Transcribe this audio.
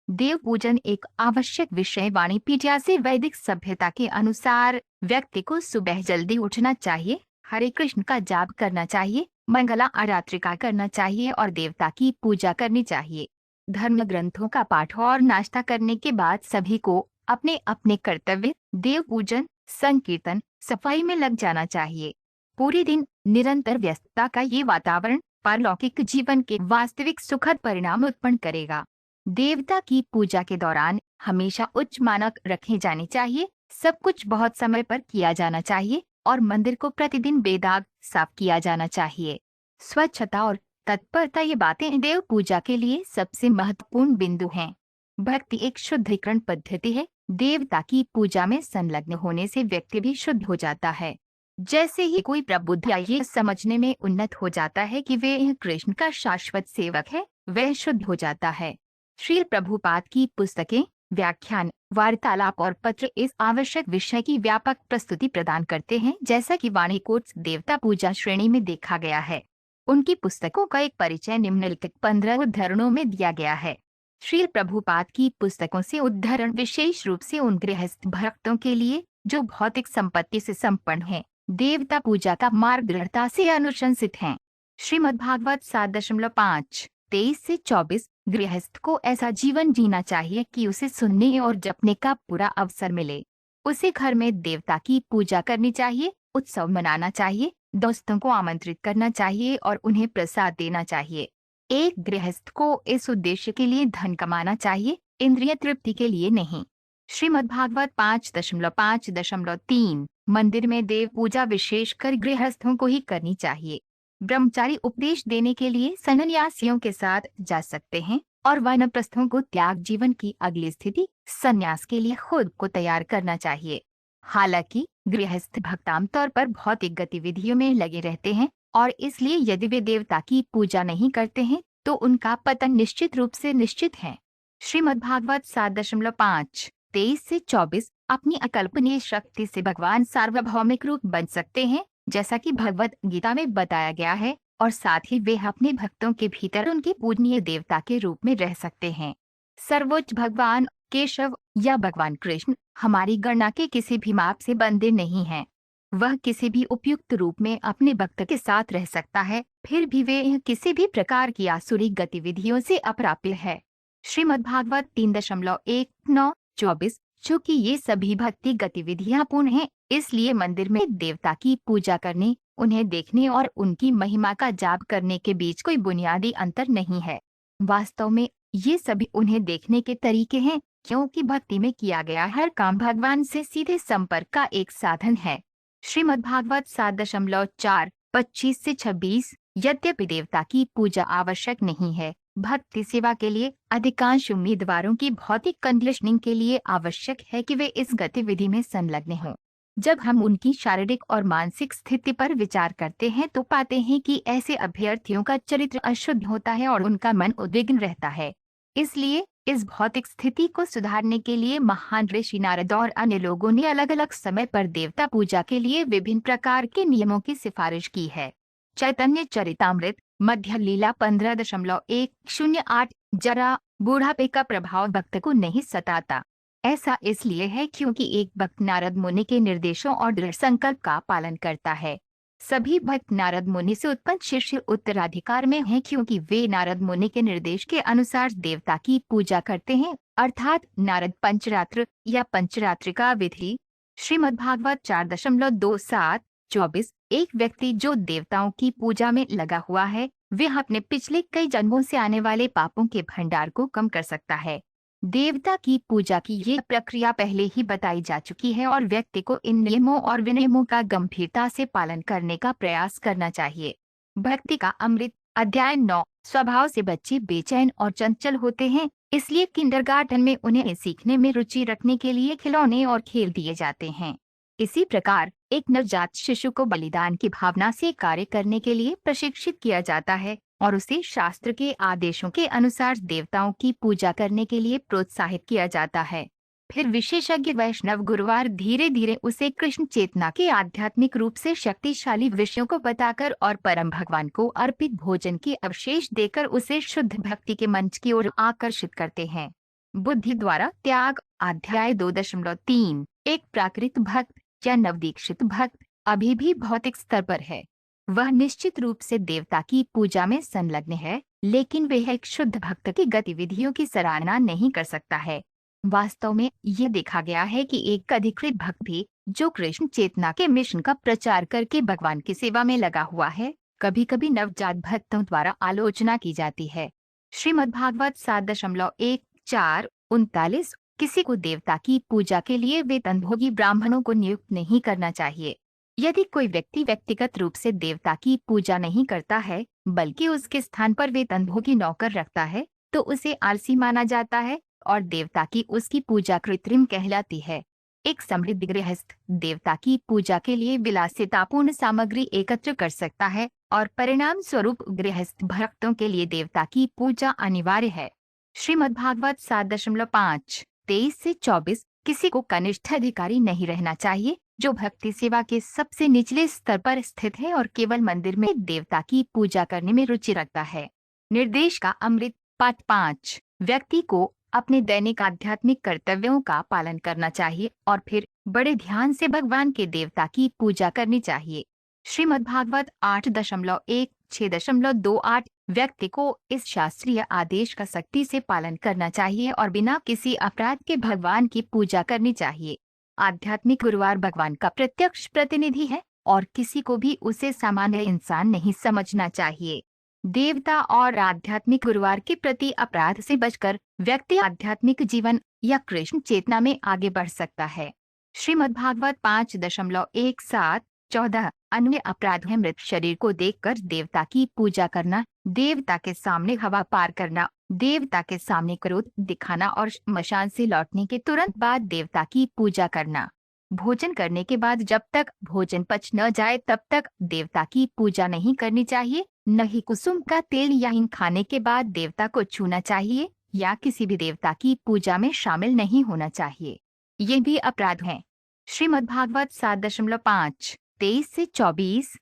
देव पूजन एक आवश्यक विषय वाणिपीडिया से वैदिक सभ्यता के अनुसार व्यक्ति को सुबह जल्दी उठना चाहिए, हरे कृष्ण का जाप करना चाहिए, मंगला आरात्रिका करना चाहिए और देवता की पूजा करनी चाहिए। धर्म ग्रंथों का पाठ और नाश्ता करने के बाद सभी को अपने अपने कर्तव्य देव पूजन, संकीर्तन, सफाई में लग जाना चाहिए। पूरे दिन निरंतर व्यस्तता का ये वातावरण पारलौकिक जीवन के वास्तविक सुखद परिणाम उत्पन्न करेगा। देवता की पूजा के दौरान हमेशा उच्च मानक रखे जाने चाहिए, सब कुछ बहुत समय पर किया जाना चाहिए और मंदिर को प्रतिदिन बेदाग साफ किया जाना चाहिए। स्वच्छता और तत्परता ये बातें देव पूजा के लिए सबसे महत्वपूर्ण बिंदु हैं। भक्ति एक शुद्धिकरण पद्धति है। देवता की पूजा में संलग्न होने से व्यक्ति भी शुद्ध हो जाता है। जैसे ही कोई प्रबुद्ध या ये समझने में उन्नत हो जाता है कि वे कृष्ण का शाश्वत सेवक है, वह शुद्ध हो जाता है। श्रील प्रभुपाद की पुस्तकें, व्याख्यान, वार्तालाप और पत्र इस आवश्यक विषय की व्यापक प्रस्तुति प्रदान करते हैं, जैसा कि वाणी कोट्स देवता पूजा श्रेणी में देखा गया है। उनकी पुस्तकों का एक परिचय निम्नलिखित 15 उद्धरणों में दिया गया है। श्रील प्रभुपाद की पुस्तकों से उद्धरण विशेष रूप से उन गृहस्थ भक्तों के लिए जो भौतिक संपत्ति से संपन्न हैं, देवता पूजा का मार्ग दृढ़ता से अनुशंसित हैं। श्रीमद्भागवत 7.5 23 से 24 गृहस्थ को ऐसा जीवन जीना चाहिए कि उसे सुनने और जपने का पूरा अवसर मिले। उसे घर में देवता की पूजा करनी चाहिए, उत्सव मनाना चाहिए, दोस्तों को आमंत्रित करना चाहिए और उन्हें प्रसाद देना चाहिए। एक गृहस्थ को इस उद्देश्य के लिए धन कमाना चाहिए, इंद्रिय तृप्ति के लिए नहीं। श्रीमद्भागवत 5.5.3 मंदिर में देव पूजा विशेषकर गृहस्थों को ही करनी चाहिए। ब्रह्मचारी उपदेश देने के लिए सन्यासियों के साथ जा सकते हैं और वानप्रस्थों को त्याग जीवन की अगली स्थिति संन्यास के लिए खुद को तैयार करना चाहिए। हालांकि गृहस्थ भक्त आमतौर पर भौतिक गतिविधियों में लगे रहते हैं और इसलिए यदि वे देवता की पूजा नहीं करते हैं तो उनका पतन निश्चित रूप से निश्चित है। श्रीमद्भागवत 7.5 23 से 24 अपनी अकल्पनीय शक्ति से भगवान सार्वभौमिक रूप बन सकते हैं, जैसा कि भगवत गीता में बताया गया है, और साथ ही वे अपने भक्तों के भीतर उनके पूजनीय देवता के रूप में रह सकते हैं। सर्वोच्च भगवान केशव या भगवान कृष्ण हमारी गणना के किसी भी माप से बंधे नहीं हैं। वह किसी भी उपयुक्त रूप में अपने भक्त के साथ रह सकता है, फिर भी वे किसी भी प्रकार की आसुरी गतिविधियों से अप्राप्य है। श्रीमद्भागवत 3.1-9-24 चूँकि ये सभी भक्ति गतिविधियां पूर्ण हैं, इसलिए मंदिर में देवता की पूजा करने, उन्हें देखने और उनकी महिमा का जाप करने के बीच कोई बुनियादी अंतर नहीं है। वास्तव में ये सभी उन्हें देखने के तरीके हैं, क्योंकि भक्ति में किया गया हर काम भगवान से सीधे संपर्क का एक साधन है। श्रीमद्भागवत 7.4 25 से 26 यद्यपि देवता की पूजा आवश्यक नहीं है, भक्ति सेवा के लिए अधिकांश उम्मीदवारों की भौतिक कंडीशनिंग के लिए आवश्यक है कि वे इस गतिविधि में संलग्न हों। जब हम उनकी शारीरिक और मानसिक स्थिति पर विचार करते हैं तो पाते हैं कि ऐसे अभ्यर्थियों का चरित्र अशुद्ध होता है और उनका मन उद्विग्न रहता है। इसलिए इस भौतिक स्थिति को सुधारने के लिए महान ऋषि नारद और अन्य लोगों ने अलग अलग समय पर देवता पूजा के लिए विभिन्न प्रकार के नियमों की सिफारिश की है। चैतन्य चरितामृत मध्य लीला 15.108 जरा बूढ़ापे का प्रभाव भक्त को नहीं सताता। ऐसा इसलिए है क्योंकि एक भक्त नारद मुनि के निर्देशों और दृढ़ संकल्प का पालन करता है। सभी भक्त नारद मुनि से उत्पन्न शिष्य उत्तराधिकार में हैं, क्योंकि वे नारद मुनि के निर्देश के अनुसार देवता की पूजा करते हैं, अर्थात नारद पंचरात्र या पंचरात्रिका विधि। श्रीमद्भागवत 4.27-24 एक व्यक्ति जो देवताओं की पूजा में लगा हुआ है, वह अपने पिछले कई जन्मों से आने वाले पापों के भंडार को कम कर सकता है। देवता की पूजा की ये प्रक्रिया पहले ही बताई जा चुकी है और व्यक्ति को इन नियमों और विनियमों का गंभीरता से पालन करने का प्रयास करना चाहिए। भक्ति का अमृत अध्याय 9 स्वभाव से बच्चे बेचैन और चंचल होते हैं, इसलिए किंडरगार्टन में उन्हें सीखने में रुचि रखने के लिए खिलौने और खेल दिए जाते हैं। इसी प्रकार एक नवजात शिशु को बलिदान की भावना से कार्य करने के लिए प्रशिक्षित किया जाता है और उसे शास्त्र के आदेशों के अनुसार देवताओं की पूजा करने के लिए प्रोत्साहित किया जाता है। फिर विशेषज्ञ वैष्णव गुरुवार धीरे धीरे उसे कृष्ण चेतना के आध्यात्मिक रूप से शक्तिशाली विषयों को बताकर और परम भगवान को अर्पित भोजन के अवशेष देकर उसे शुद्ध भक्ति के मंच की ओर आकर्षित करते हैं। बुद्धि द्वारा त्याग। अध्याय 2.3। एक प्राकृत भक्त या नवदीक्षित भक्त अभी भी भौतिक स्तर पर है। वह निश्चित रूप से देवता की पूजा में संलग्न है, लेकिन वह एक शुद्ध भक्त की गतिविधियों की सराहना नहीं कर सकता है। वास्तव में ये देखा गया है कि एक अधिकृत भक्त भी, जो कृष्ण चेतना के मिशन का प्रचार करके भगवान की सेवा में लगा हुआ है, कभी कभी नवजात भक्तों द्वारा आलोचना की जाती है। श्रीमद्भागवत 7.1-4-39। किसी को देवता की पूजा के लिए वेतनभोगी ब्राह्मणों को नियुक्त नहीं करना चाहिए। यदि कोई व्यक्ति व्यक्तिगत रूप से देवता की पूजा नहीं करता है, बल्कि उसके स्थान पर वेतनभोगी नौकर रखता है, तो उसे आलसी माना जाता है और देवता की उसकी पूजा कृत्रिम कहलाती है। एक समृद्ध गृहस्थ देवता की पूजा के लिए विलासितापूर्ण सामग्री एकत्र कर सकता है और परिणाम स्वरूप गृहस्थ भक्तों के लिए देवता की पूजा अनिवार्य है। श्रीमद्भागवत 7.5-23-24। किसी को कनिष्ठ अधिकारी नहीं रहना चाहिए जो भक्ति सेवा के सबसे निचले स्तर पर स्थित है और केवल मंदिर में देवता की पूजा करने में रुचि रखता है। निर्देश का अमृत। पाठ 5। व्यक्ति को अपने दैनिक आध्यात्मिक कर्तव्यों का पालन करना चाहिए और फिर बड़े ध्यान से भगवान के देवता की पूजा करनी चाहिए। श्रीमद्भागवत 8.1-6.28। व्यक्ति को इस शास्त्रीय आदेश का सख्ती से पालन करना चाहिए और बिना किसी अपराध के भगवान की पूजा करनी चाहिए। आध्यात्मिक गुरुवार भगवान का प्रत्यक्ष प्रतिनिधि है और किसी को भी उसे सामान्य इंसान नहीं समझना चाहिए। देवता और आध्यात्मिक गुरुवार के प्रति अपराध से बचकर व्यक्ति आध्यात्मिक जीवन या कृष्ण चेतना में आगे बढ़ सकता है। श्रीमद्भागवत 5.1-7-14। अन्य अपराध है मृत शरीर को देखकर देवता की पूजा करना, देवता के सामने हवा पार करना, देवता के सामने क्रोध दिखाना और श्मशान से लौटने के तुरंत बाद देवता की पूजा करना। भोजन करने के बाद जब तक भोजन पच न जाए तब तक देवता की पूजा नहीं करनी चाहिए। न ही कुसुम का तेल या हिंग खाने के बाद देवता को छूना चाहिए या किसी भी देवता की पूजा में शामिल नहीं होना चाहिए। ये भी अपराध हैं। श्रीमद्भागवत 7.5-23-24।